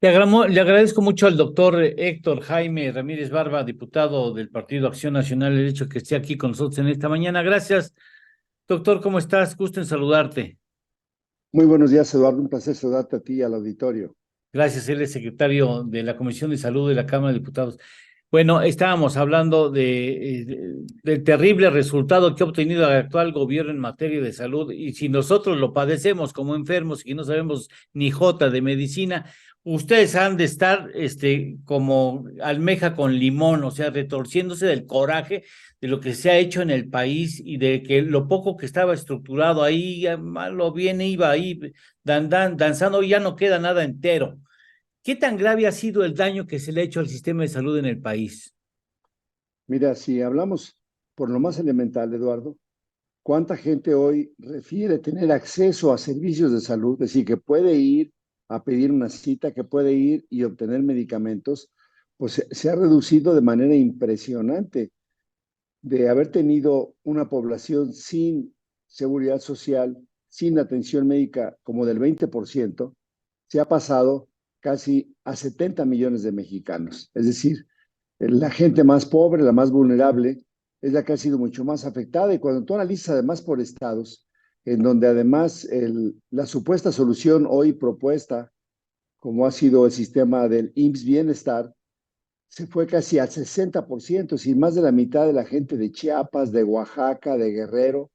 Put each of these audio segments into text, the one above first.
Le agradezco mucho al doctor Héctor Jaime Ramírez Barba, diputado del Partido Acción Nacional, el hecho que esté aquí con nosotros en esta mañana. Gracias, doctor, ¿cómo estás? Gusto en saludarte. Muy buenos días, Eduardo. Un placer saludarte a ti y al auditorio. Gracias, él es secretario de la Comisión de Salud de la Cámara de Diputados. Bueno, estábamos hablando del terrible resultado que ha obtenido el actual gobierno en materia de salud, y si nosotros lo padecemos como enfermos y no sabemos ni jota de medicina, ustedes han de estar como almeja con limón, o sea, retorciéndose del coraje de lo que se ha hecho en el país y de que lo poco que estaba estructurado ahí, mal o bien iba ahí danzando, ya no queda nada entero. ¿Qué tan grave ha sido el daño que se le ha hecho al sistema de salud en el país? Mira, si hablamos por lo más elemental, Eduardo, ¿cuánta gente hoy refiere tener acceso a servicios de salud? Es decir, que puede ir a pedir una cita, que puede ir y obtener medicamentos, pues se ha reducido de manera impresionante. De haber tenido una población sin seguridad social, sin atención médica como del 20%, se ha pasado casi a 70 millones de mexicanos. Es decir, la gente más pobre, la más vulnerable, es la que ha sido mucho más afectada. Y cuando tú analizas además por estados, en donde además la supuesta solución hoy propuesta, como ha sido el sistema del IMSS Bienestar, se fue casi al 60%, es decir, más de la mitad de la gente de Chiapas, de Oaxaca, de Guerrero,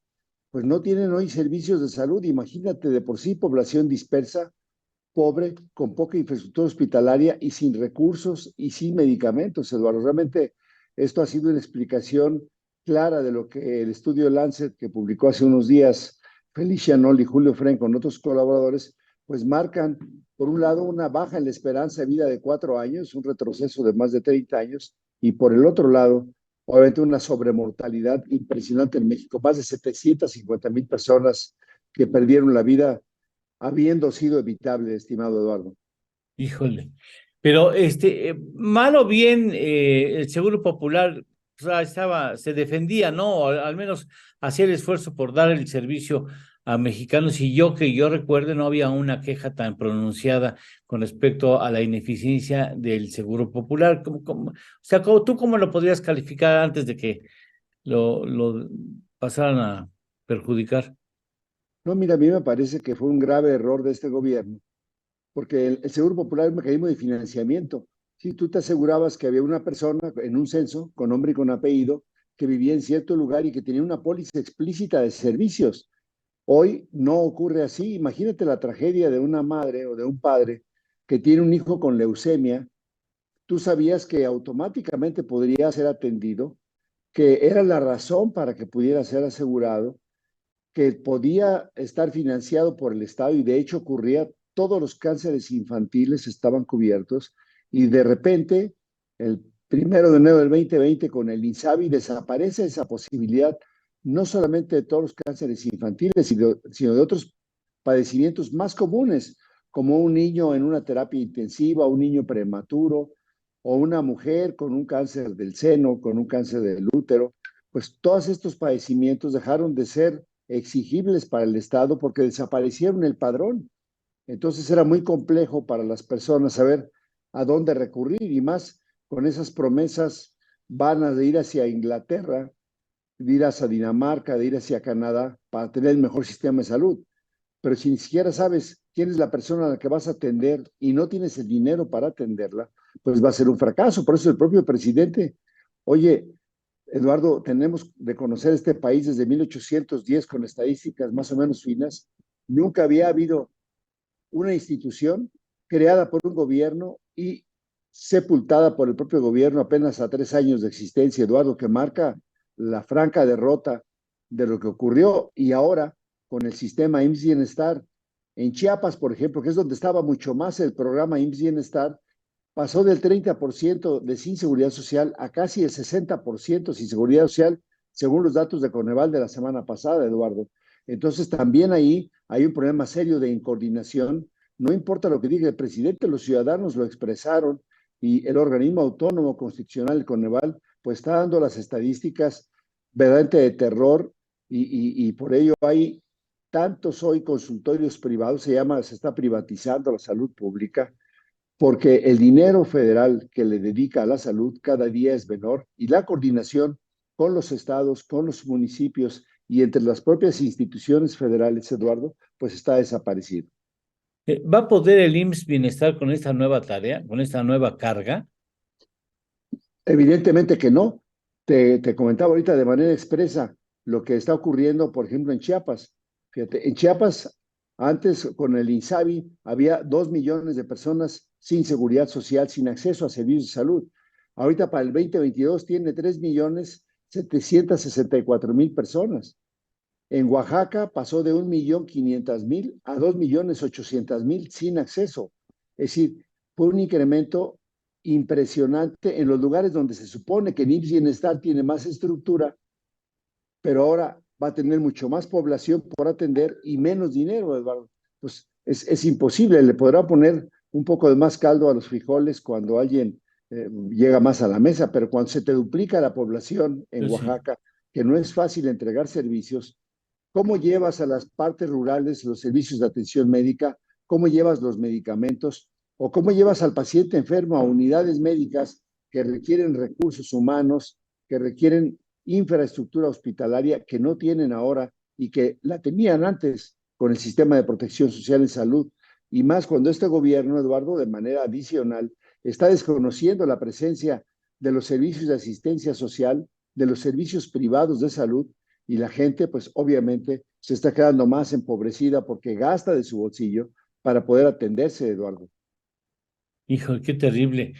pues no tienen hoy servicios de salud. Imagínate de por sí población dispersa, pobre, con poca infraestructura hospitalaria y sin recursos y sin medicamentos, Eduardo. Realmente esto ha sido una explicación clara de lo que el estudio Lancet que publicó hace unos días Felicia Noll y Julio Fren con otros colaboradores, pues marcan, por un lado, una baja en la esperanza de vida de 4 años, un retroceso de más de 30 años, y por el otro lado, obviamente una sobremortalidad impresionante en México, más de 750,000 personas que perdieron la vida habiendo sido evitable, estimado Eduardo. Híjole. Pero mal o bien, el Seguro Popular, o sea, se defendía, ¿no? O al menos hacía el esfuerzo por dar el servicio a mexicanos, y que yo recuerde, no había una queja tan pronunciada con respecto a la ineficiencia del Seguro Popular. O sea, ¿tú cómo lo podrías calificar antes de que lo pasaran a perjudicar? No, mira, a mí me parece que fue un grave error de este gobierno, porque el Seguro Popular es un mecanismo de financiamiento. Si tú te asegurabas que había una persona en un censo, con nombre y con apellido, que vivía en cierto lugar y que tenía una póliza explícita de servicios. Hoy no ocurre así. Imagínate la tragedia de una madre o de un padre que tiene un hijo con leucemia. Tú sabías que automáticamente podría ser atendido, que era la razón para que pudiera ser asegurado, que podía estar financiado por el Estado y de hecho ocurría, todos los cánceres infantiles estaban cubiertos y de repente, el 1 de enero del 2020 con el INSABI desaparece esa posibilidad, no solamente de todos los cánceres infantiles, sino de otros padecimientos más comunes, como un niño en una terapia intensiva, un niño prematuro, o una mujer con un cáncer del seno, con un cáncer del útero. Pues todos estos padecimientos dejaron de ser exigibles para el Estado porque desaparecieron el padrón. Entonces era muy complejo para las personas saber a dónde recurrir, y más con esas promesas vanas de ir hacia Inglaterra, de ir hacia Dinamarca, de ir hacia Canadá para tener el mejor sistema de salud. Pero si ni siquiera sabes quién es la persona a la que vas a atender y no tienes el dinero para atenderla, pues va a ser un fracaso. Por eso el propio presidente, oye, Eduardo, tenemos de conocer este país desde 1810 con estadísticas más o menos finas. Nunca había habido una institución creada por un gobierno y sepultada por el propio gobierno apenas a 3 años de existencia, Eduardo, que marca la franca derrota de lo que ocurrió. Y ahora, con el sistema IMSS Bienestar, en Chiapas, por ejemplo, que es donde estaba mucho más el programa IMSS Bienestar, pasó del 30% de sin seguridad social a casi el 60% sin seguridad social, según los datos de Coneval de la semana pasada, Eduardo. Entonces, también ahí hay un problema serio de incoordinación. No importa lo que diga el presidente, los ciudadanos lo expresaron y el organismo autónomo constitucional, el Coneval, pues está dando las estadísticas verdaderamente de terror, y por ello hay tantos hoy consultorios privados, se está privatizando la salud pública, porque el dinero federal que le dedica a la salud cada día es menor y la coordinación con los estados, con los municipios y entre las propias instituciones federales, Eduardo, pues está desaparecido. ¿Va a poder el IMSS Bienestar con esta nueva tarea, con esta nueva carga? Evidentemente que no. Te comentaba ahorita de manera expresa lo que está ocurriendo, por ejemplo, en Chiapas. Fíjate, en Chiapas, antes con el INSABI, había 2 millones de personas sin seguridad social, sin acceso a servicios de salud. Ahorita para el 2022 tiene 3.764.000 personas. En Oaxaca pasó de 1.500.000 a 2.800.000 sin acceso. Es decir, fue un incremento impresionante en los lugares donde se supone que el IMSS Bienestar tiene más estructura, pero ahora va a tener mucho más población por atender y menos dinero, Eduardo. Pues es imposible, le podrá poner un poco de más caldo a los frijoles cuando alguien llega más a la mesa, pero cuando se te duplica la población en Pues sí. Oaxaca, que no es fácil entregar servicios. ¿Cómo llevas a las partes rurales los servicios de atención médica? ¿Cómo llevas los medicamentos? ¿O cómo llevas al paciente enfermo a unidades médicas que requieren recursos humanos, que requieren infraestructura hospitalaria que no tienen ahora y que la tenían antes con el sistema de protección social en salud? Y más cuando este gobierno, Eduardo, de manera adicional, está desconociendo la presencia de los servicios de asistencia social, de los servicios privados de salud, y la gente, pues obviamente, se está quedando más empobrecida porque gasta de su bolsillo para poder atenderse, Eduardo. Hijo, qué terrible.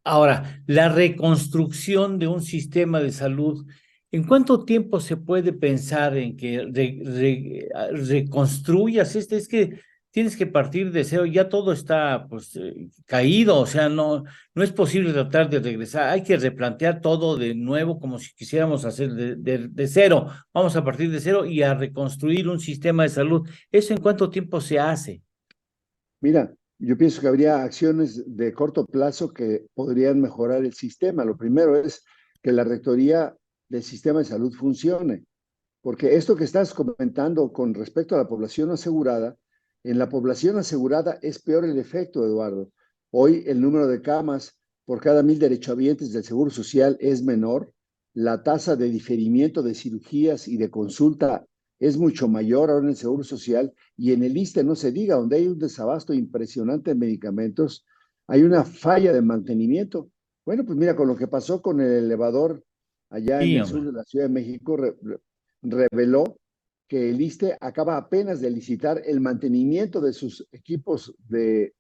Ahora, la reconstrucción de un sistema de salud, ¿en cuánto tiempo se puede pensar en que reconstruyas? Es que tienes que partir de cero, ya todo está pues caído, o sea, no es posible tratar de regresar, hay que replantear todo de nuevo como si quisiéramos hacer de cero. Vamos a partir de cero y a reconstruir un sistema de salud. ¿Eso en cuánto tiempo se hace? Mira, yo pienso que habría acciones de corto plazo que podrían mejorar el sistema. Lo primero es que la rectoría del sistema de salud funcione, porque esto que estás comentando con respecto a la población asegurada, en la población asegurada es peor el efecto, Eduardo. Hoy el número de camas por cada 1.000 derechohabientes del Seguro Social es menor, la tasa de diferimiento de cirugías y de consulta es mucho mayor ahora en el Seguro Social y en el ISSSTE no se diga, donde hay un desabasto impresionante de medicamentos, hay una falla de mantenimiento. Bueno, pues mira, con lo que pasó con el elevador allá en Sí, el sur hombre. de la Ciudad de México, reveló que el ISSSTE acaba apenas de licitar el mantenimiento de sus equipos de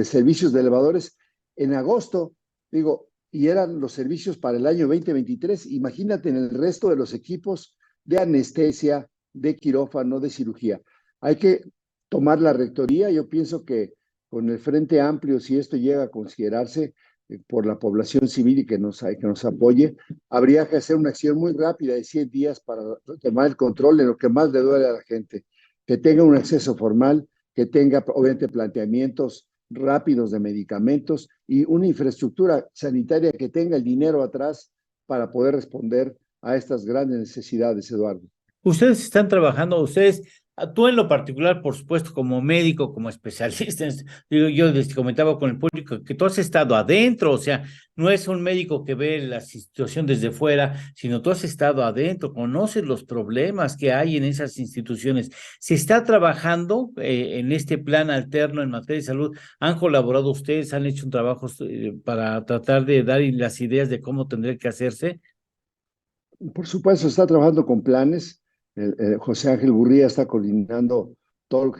servicios de elevadores en agosto. Digo, y eran los servicios para el año 2023. Imagínate en el resto de los equipos de anestesia, de quirófano, de cirugía. Hay que tomar la rectoría. Yo pienso que con el Frente Amplio, si esto llega a considerarse por la población civil y que nos apoye, habría que hacer una acción muy rápida de 100 días para tomar el control de lo que más le duele a la gente, que tenga un acceso formal, que tenga obviamente planteamientos rápidos de medicamentos y una infraestructura sanitaria que tenga el dinero atrás para poder responder a estas grandes necesidades, Eduardo. Ustedes están trabajando, ustedes, tú en lo particular, por supuesto, como médico, como especialista, digo, yo les comentaba con el público que tú has estado adentro, o sea, no es un médico que ve la situación desde fuera, sino tú has estado adentro, conoces los problemas que hay en esas instituciones. ¿Se está trabajando en este plan alterno en materia de salud? ¿Han colaborado ustedes? ¿Han hecho un trabajo para tratar de dar las ideas de cómo tendría que hacerse? Por supuesto, está trabajando con planes. José Ángel Gurría está coordinando todo lo que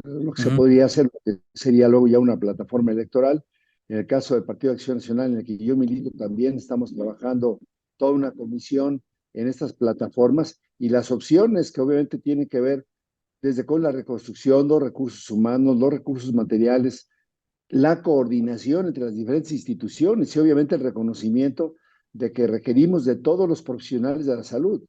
lo que se Ujú. podría hacer, que sería luego ya una plataforma electoral. En el caso del Partido de Acción Nacional, en el que yo milito, también estamos trabajando toda una comisión en estas plataformas y las opciones que obviamente tienen que ver desde con la reconstrucción, los recursos humanos, los recursos materiales, la coordinación entre las diferentes instituciones y obviamente el reconocimiento de que requerimos de todos los profesionales de la salud.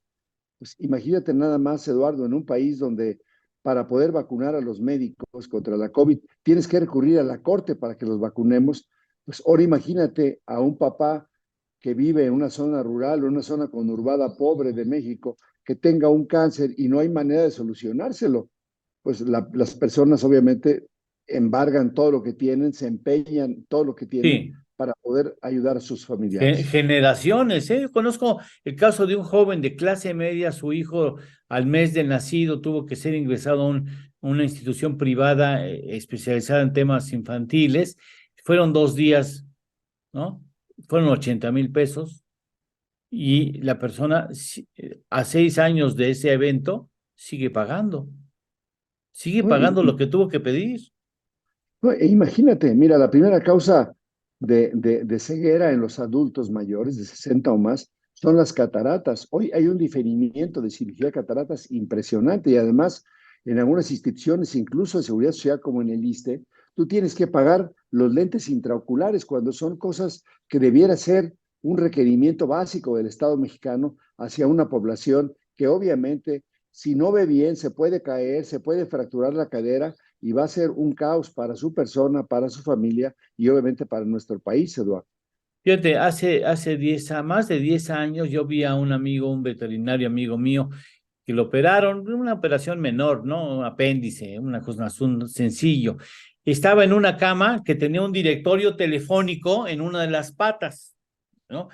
Pues imagínate nada más, Eduardo, en un país donde para poder vacunar a los médicos contra la COVID tienes que recurrir a la corte para que los vacunemos. Pues ahora imagínate a un papá que vive en una zona rural o una zona conurbada pobre de México que tenga un cáncer y no hay manera de solucionárselo. Pues las personas obviamente embargan todo lo que tienen, se empeñan todo lo que tienen Sí. para poder ayudar a sus familiares. Generaciones, ¿eh? Yo conozco el caso de un joven de clase media, su hijo al mes de nacido tuvo que ser ingresado a una institución privada especializada en temas infantiles. Fueron 2 días, ¿no? Fueron 80,000 pesos y la persona a 6 años de ese evento sigue ¿No? pagando lo que tuvo que pedir. No, imagínate, mira, la primera causa de ceguera en los adultos mayores de 60 o más son las cataratas. Hoy hay un diferimiento de cirugía de cataratas impresionante y además en algunas instituciones, incluso de seguridad social como en el ISSSTE, tú tienes que pagar los lentes intraoculares cuando son cosas que debiera ser un requerimiento básico del Estado mexicano hacia una población que obviamente si no ve bien se puede caer, se puede fracturar la cadera y va a ser un caos para su persona, para su familia y obviamente para nuestro país, Eduardo. Fíjate, hace más de 10 años yo vi a un amigo, un veterinario amigo mío, que lo operaron, una operación menor, ¿no? Un apéndice, una cosa sencillo. Estaba en una cama que tenía un directorio telefónico en una de las patas, ¿no?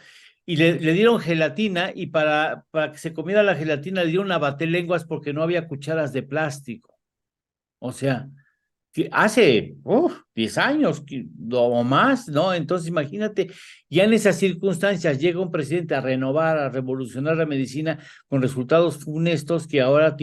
Y le dieron gelatina y para que se comiera la gelatina le dieron lenguas porque no había cucharas de plástico. O sea, que hace 10 años o más, ¿no? Entonces, imagínate, ya en esas circunstancias llega un presidente a renovar, a revolucionar la medicina con resultados funestos que ahora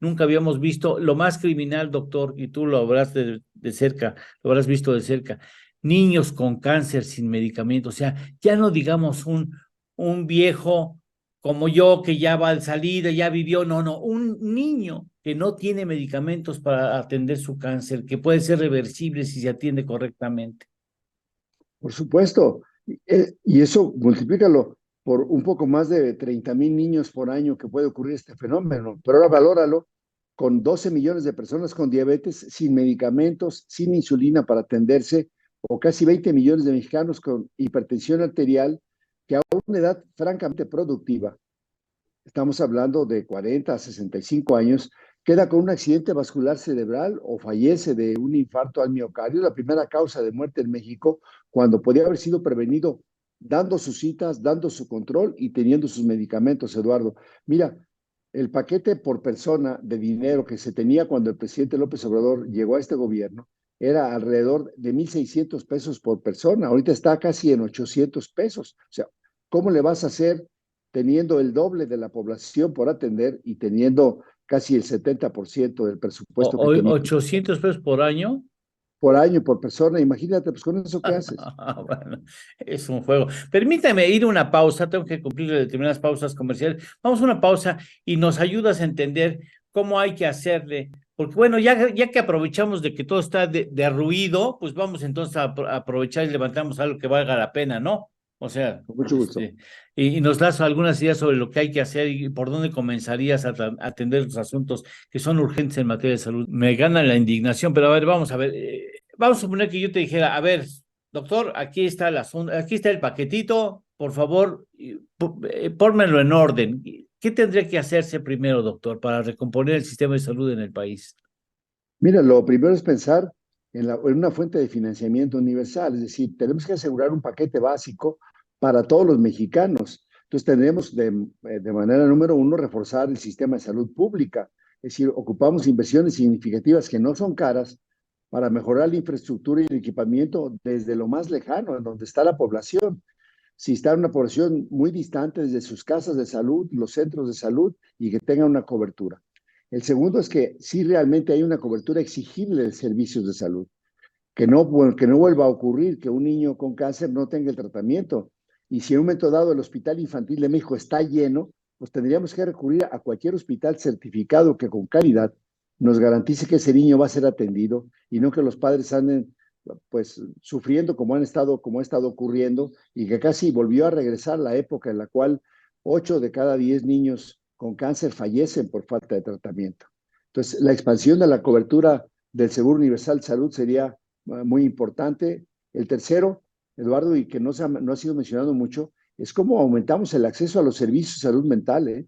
nunca habíamos visto. Lo más criminal, doctor, y tú lo habrás de cerca, lo habrás visto de cerca, niños con cáncer sin medicamento, o sea, ya no digamos un viejo como yo que ya va al salida, ya vivió, no, un niño que no tiene medicamentos para atender su cáncer, que puede ser reversible si se atiende correctamente. Por supuesto, y eso multiplícalo por un poco más de 30,000 niños por año que puede ocurrir este fenómeno, pero ahora valóralo con 12 millones de personas con diabetes sin medicamentos, sin insulina para atenderse, o casi 20 millones de mexicanos con hipertensión arterial, que a una edad francamente productiva, estamos hablando de 40 a 65 años, queda con un accidente vascular cerebral o fallece de un infarto al miocardio, la primera causa de muerte en México, cuando podía haber sido prevenido dando sus citas, dando su control y teniendo sus medicamentos, Eduardo. Mira, el paquete por persona de dinero que se tenía cuando el presidente López Obrador llegó a este gobierno era alrededor de 1,600 pesos por persona. Ahorita está casi en 800 pesos. O sea, ¿cómo le vas a hacer teniendo el doble de la población por atender y teniendo casi el 70% del presupuesto que tenía 800 pesos por año. por año, por persona? Imagínate, pues con eso, ¿qué haces? Bueno, es un juego. Permítame ir a una pausa, tengo que cumplir determinadas pausas comerciales. Vamos a una pausa y nos ayudas a entender cómo hay que hacerle. Porque bueno, ya que aprovechamos de que todo está de ruido, pues vamos entonces a aprovechar y levantamos algo que valga la pena, ¿no? O sea, Con mucho gusto. y nos das algunas ideas sobre lo que hay que hacer y por dónde comenzarías a atender los asuntos que son urgentes en materia de salud. Me gana la indignación, pero a ver, vamos a ver. Vamos a suponer que yo te dijera, a ver, doctor, aquí está el asunto, aquí está el paquetito, por favor, pónmelo en orden. ¿Qué tendría que hacerse primero, doctor, para recomponer el sistema de salud en el país? Mira, lo primero es pensar en una fuente de financiamiento universal, es decir, tenemos que asegurar un paquete básico para todos los mexicanos. Entonces, tendremos de manera número uno reforzar el sistema de salud pública, es decir, ocupamos inversiones significativas que no son caras para mejorar la infraestructura y el equipamiento desde lo más lejano, en donde está la población. Si está en una población muy distante desde sus casas de salud, los centros de salud y que tengan una cobertura. El segundo es que sí realmente hay una cobertura exigible de servicios de salud, que no vuelva a ocurrir que un niño con cáncer no tenga el tratamiento. Y si en un momento dado el Hospital Infantil de México está lleno, pues tendríamos que recurrir a cualquier hospital certificado que con calidad nos garantice que ese niño va a ser atendido y no que los padres anden pues sufriendo como ha estado ocurriendo y que casi volvió a regresar la época en la cual 8 de cada 10 niños con cáncer fallecen por falta de tratamiento. Entonces, la expansión de la cobertura del Seguro Universal de Salud sería muy importante. El tercero, Eduardo, y que no ha sido mencionado mucho, es cómo aumentamos el acceso a los servicios de salud mental, ¿eh?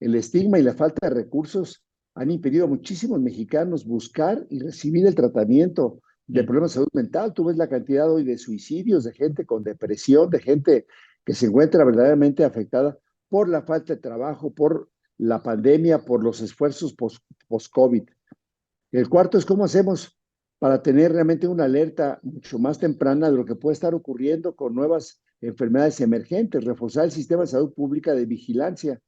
El estigma y la falta de recursos han impedido a muchísimos mexicanos buscar y recibir el tratamiento de problemas de salud mental. Tú ves la cantidad hoy de suicidios, de gente con depresión, de gente que se encuentra verdaderamente afectada por la falta de trabajo, por la pandemia, por los esfuerzos post-COVID. El cuarto es cómo hacemos para tener realmente una alerta mucho más temprana de lo que puede estar ocurriendo con nuevas enfermedades emergentes, reforzar el sistema de salud pública de vigilancia.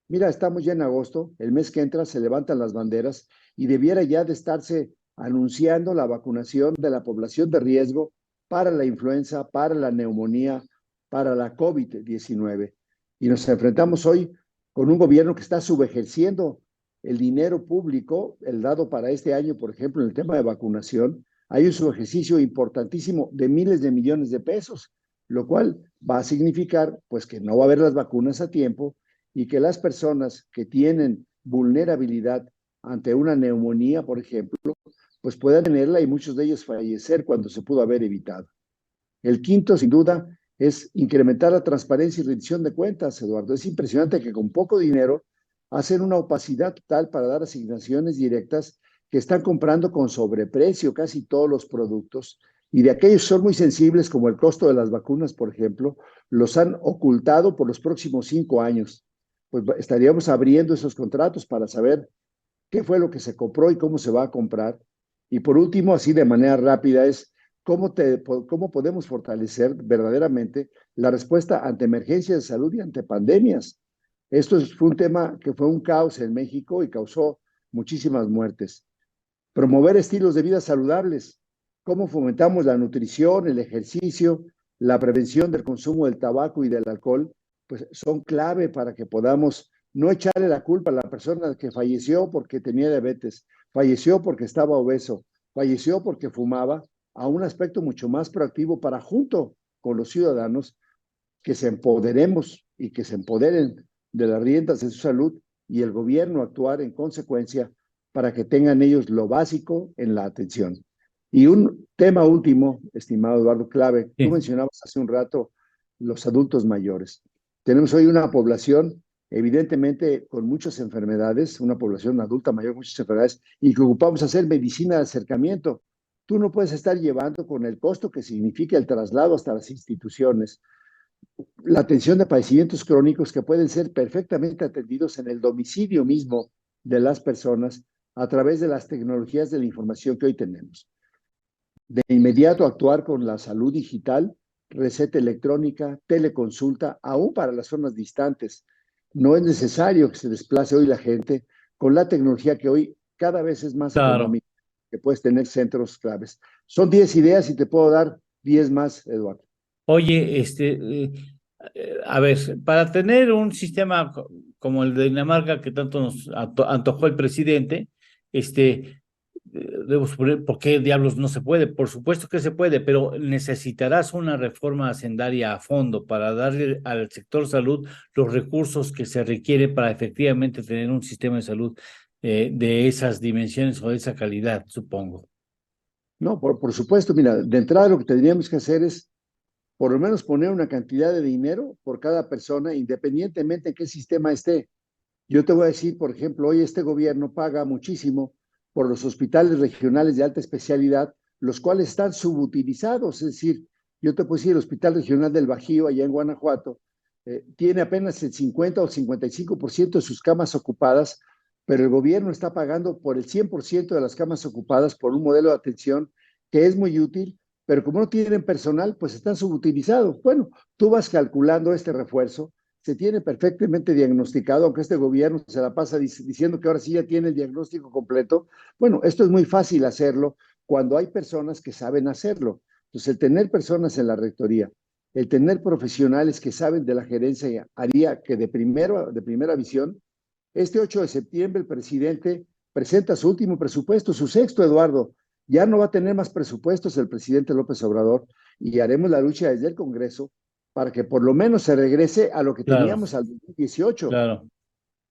Mira, estamos ya en agosto, el mes que entra se levantan las banderas y debiera ya de estarse anunciando la vacunación de la población de riesgo para la influenza, para la neumonía, para la COVID-19. Y nos enfrentamos hoy con un gobierno que está subejerciendo el dinero público, el dado para este año, por ejemplo, en el tema de vacunación. Hay un subejercicio importantísimo de miles de millones de pesos, lo cual va a significar pues que no va a haber las vacunas a tiempo y que las personas que tienen vulnerabilidad ante una neumonía, por ejemplo, pues puedan tenerla y muchos de ellos fallecer cuando se pudo haber evitado. El quinto, sin duda, es incrementar la transparencia y rendición de cuentas, Eduardo. Es impresionante que con poco dinero hacen una opacidad total para dar asignaciones directas que están comprando con sobreprecio casi todos los productos y de aquellos que son muy sensibles como el costo de las vacunas, por ejemplo, los han ocultado por los próximos 5 años. Pues estaríamos abriendo esos contratos para saber qué fue lo que se compró y cómo se va a comprar. Y por último, así de manera rápida, es cómo podemos fortalecer verdaderamente la respuesta ante emergencias de salud y ante pandemias. Esto fue un tema que fue un caos en México y causó muchísimas muertes. Promover estilos de vida saludables, cómo fomentamos la nutrición, el ejercicio, la prevención del consumo del tabaco y del alcohol, pues son clave para que podamos no echarle la culpa a la persona que falleció porque tenía diabetes, falleció porque estaba obeso, falleció porque fumaba, a un aspecto mucho más proactivo para junto con los ciudadanos que se empoderemos y que se empoderen de las riendas de su salud y el gobierno actuar en consecuencia para que tengan ellos lo básico en la atención. Y un tema último, estimado Eduardo, clave, tú Sí. mencionabas hace un rato los adultos mayores. Tenemos hoy una población evidentemente con muchas enfermedades, una población adulta mayor con muchas enfermedades, y que ocupamos hacer medicina de acercamiento. Tú no puedes estar llevando con el costo que significa el traslado hasta las instituciones, la atención de padecimientos crónicos que pueden ser perfectamente atendidos en el domicilio mismo de las personas a través de las tecnologías de la información que hoy tenemos. De inmediato actuar con la salud digital, receta electrónica, teleconsulta, aún para las zonas distantes. No es necesario que se desplace hoy la gente con la tecnología que hoy cada vez es más Claro. económica, que puedes tener centros claves. Son 10 ideas y te puedo dar 10 más, Eduardo. Oye, a ver, para tener un sistema como el de Dinamarca que tanto nos antojó el presidente, debo suponer, ¿por qué diablos no se puede? Por supuesto que se puede, pero necesitarás una reforma hacendaria a fondo para darle al sector salud los recursos que se requieren para efectivamente tener un sistema de salud de esas dimensiones o de esa calidad, supongo. No, por supuesto, mira, de entrada lo que tendríamos que hacer es por lo menos poner una cantidad de dinero por cada persona, independientemente de qué sistema esté. Yo te voy a decir, por ejemplo, hoy este gobierno paga muchísimo por los hospitales regionales de alta especialidad, los cuales están subutilizados. Es decir, yo te puedo decir, el Hospital Regional del Bajío, allá en Guanajuato, tiene apenas el 50 o 55% de sus camas ocupadas, pero el gobierno está pagando por el 100% de las camas ocupadas por un modelo de atención que es muy útil, pero como no tienen personal, pues están subutilizados. Bueno, tú vas calculando este refuerzo, se tiene perfectamente diagnosticado, aunque este gobierno se la pasa diciendo que ahora sí ya tiene el diagnóstico completo. Bueno, esto es muy fácil hacerlo cuando hay personas que saben hacerlo. Entonces, el tener personas en la rectoría, el tener profesionales que saben de la gerencia haría que de primera visión, este 8 de septiembre el presidente presenta su último presupuesto, su sexto, Eduardo. Ya no va a tener más presupuestos el presidente López Obrador y haremos la lucha desde el Congreso para que por lo menos se regrese a lo que Claro, teníamos al 2018, claro.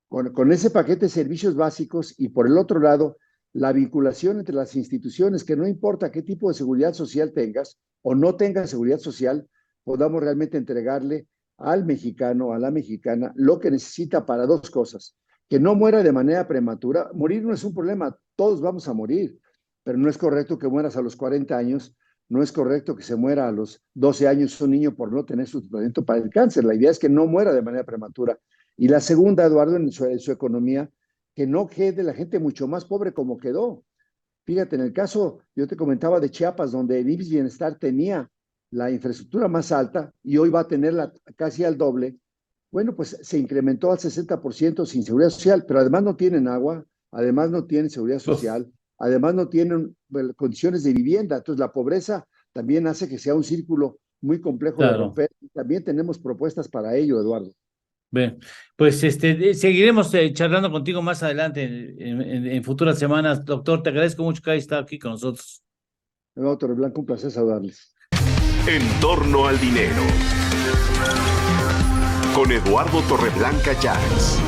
con ese paquete de servicios básicos y por el otro lado, la vinculación entre las instituciones, que no importa qué tipo de seguridad social tengas o no tengas seguridad social, podamos realmente entregarle al mexicano, a la mexicana, lo que necesita para dos cosas. que no muera de manera prematura. Morir no es un problema, todos vamos a morir, pero no es correcto que mueras a los 40 años, no es correcto que se muera a los 12 años un niño por no tener su tratamiento para el cáncer. La idea es que no muera de manera prematura. Y la segunda, Eduardo, en su economía, que no quede la gente mucho más pobre como quedó. Fíjate, en el caso, yo te comentaba de Chiapas, donde el IMSS Bienestar tenía la infraestructura más alta y hoy va a tenerla casi al doble. Bueno, pues se incrementó al 60% sin seguridad social, pero además no tienen agua, además no tienen seguridad social, además no tienen condiciones de vivienda. Entonces la pobreza también hace que sea un círculo muy complejo de Claro. romper. También tenemos propuestas para ello, Eduardo. Bien, pues seguiremos charlando contigo más adelante en futuras semanas. Doctor, te agradezco mucho que hayas estado aquí con nosotros. Doctor Blanco, un placer saludarles. En torno al dinero. Con Eduardo Torreblanca Llanes.